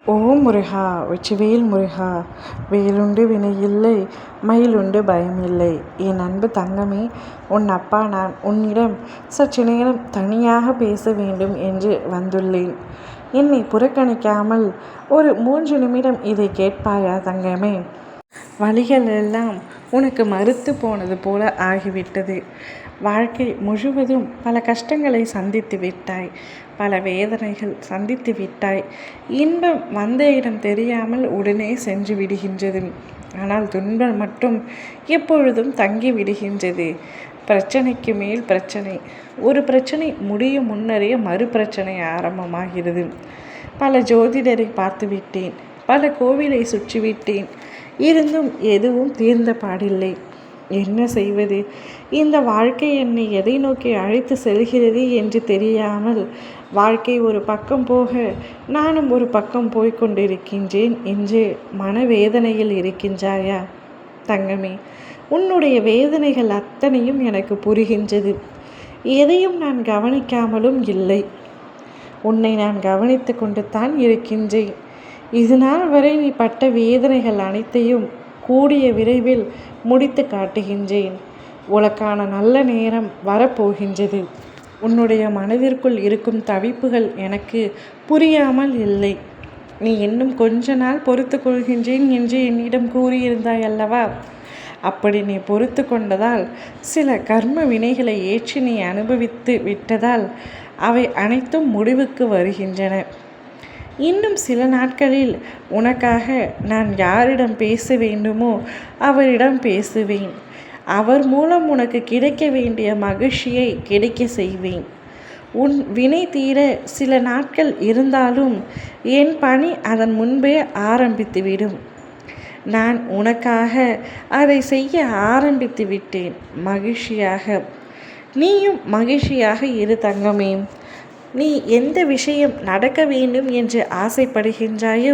ஓம் முருகா வெற்றிவேல் முருகா. வேலுண்டு வினையில்லை, மயிலுண்டு பயமில்லை. என் அன்பு தங்கமே, உன் அப்பா நான் உன்னிடம் சற்று நேரம் தனியாக பேச வேண்டும் என்று வந்துள்ளேன். என்னை புறக்கணிக்காமல் ஒரு 3 நிமிடம் இதை கேட்பாயா தங்கமே? வழிகள் எல்லாம் உனக்கு மறுத்து போனது போல ஆகிவிட்டது. வாழ்க்கை முழுவதும் பல கஷ்டங்களை சந்தித்து விட்டாய், பல வேதனைகள் சந்தித்து விட்டாய். இன்பம் வந்த இடம் தெரியாமல் உடனே சென்று விடுகின்றது. ஆனால் துன்பம் மட்டும் எப்பொழுதும் தங்கி விடுகின்றது. பிரச்சனைக்கு மேல் பிரச்சனை. ஒரு பிரச்சனை முடியும் முன்னரே மறு பிரச்சனை ஆரம்பமாகிறது. பல ஜோதிடரை பார்த்து விட்டேன், பல கோவிலை சுற்றிவிட்டேன். இருந்தும் எதுவும் தீர்ந்த பாடில்லை. என்ன செய்வது? இந்த வாழ்க்கை என்னை எதை நோக்கி அழைத்து செல்கிறது என்று தெரியாமல் வாழ்க்கை ஒரு பக்கம் போக நானும் ஒரு பக்கம் போய்கொண்டிருக்கின்றேன் என்று மனவேதனையில் இருக்கின்றாயா தங்கமே? உன்னுடைய வேதனைகள் அத்தனையும் எனக்கு புரிகின்றது. எதையும் நான் கவனிக்காமலும் இல்லை. உன்னை நான் கவனித்து கொண்டு தான் இருக்கின்றேன். இது நாள் வரை நீ பட்ட வேதனைகள் அனைத்தையும் கூடிய விரைவில் முடித்து காட்டுகின்றேன். உனக்கான நல்ல நேரம் வரப்போகின்றது. உன்னுடைய மனதிற்குள் இருக்கும் தவிப்புகள் எனக்கு புரியாமல் இல்லை. நீ இன்னும் கொஞ்ச நாள் பொறுத்து கொள்கின்றேன் என்று என்னிடம் கூறியிருந்தாய் அல்லவா? அப்படி நீ பொறுத்து கொண்டதால், சில கர்ம வினைகளை ஏற்றி நீ அனுபவித்து விட்டதால் அவை அனைத்தும் முடிவுக்கு வருகின்றன. இன்னும் சில நாட்களில் உனக்காக நான் யாரிடம் பேச வேண்டுமோ அவரிடம் பேசுவேன். அவர் மூலம் உனக்கு கிடைக்க வேண்டிய மகிழ்ச்சியை கிடைக்க செய்வேன். உன் வினை தீர சில நாட்கள் இருந்தாலும் என் பணி அதன் முன்பே ஆரம்பித்துவிடும். நான் உனக்காக அதை செய்ய ஆரம்பித்து விட்டேன். மகிழ்ச்சியாக நீயும் மகிழ்ச்சியாக இரு தங்கமே. நீ எந்த விஷயம் நடக்க வேண்டும் என்று ஆசைப்படுகின்றாயோ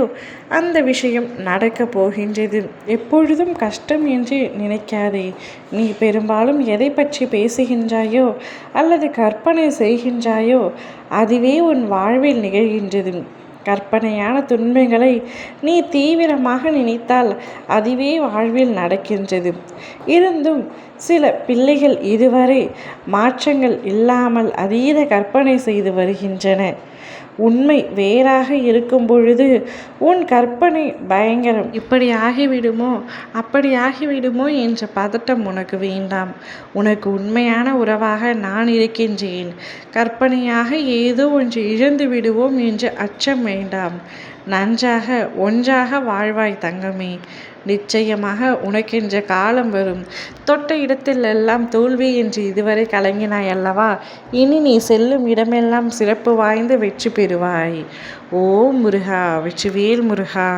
அந்த விஷயம் நடக்கப் போகின்றது. எப்பொழுதும் கஷ்டம் என்று நினைக்காதே. நீ பெரும்பாலும் எதை பற்றி பேசுகின்றாயோ அல்லது கற்பனை செய்கின்றாயோ அதுவே உன் வாழ்வில் நிகழ்கின்றது. கற்பனையான துன்பங்களை நீ தீவிரமாக நினைத்தால் அதுவே வாழ்வில் நடக்கின்றது. இருந்தும் சில பிள்ளைகள் இதுவரை மாற்றங்கள் இல்லாமல் அதீத கற்பனை செய்து வருகின்றன. உண்மை வேறாக இருக்கும் பொழுது உன் கற்பனை பயங்கரம். இப்படி ஆகிவிடுமோ அப்படி ஆகிவிடுமோ என்ற பதட்டம் உனக்கு வேண்டாம். உனக்கு உண்மையான உறவாக நான் இருக்கின்றேன். கற்பனையாக ஏதோ ஒன்று இழந்து விடுவோம் என்ற அச்சம் வேண்டாம். நன்றாக ஒன்றாக வாழ்வாய் தங்கமே. நிச்சயமாக உனக்கென்ற காலம் வரும். தொட்ட இடத்திலெல்லாம் தோல்வி என்று இதுவரை கலங்கினாய் அல்லவா? இனி நீ செல்லும் இடமெல்லாம் சிறப்பு வாய்ந்த வெற்றி பெறுவாய். ஓம் முருகா வெற்றிவேல் முருகா.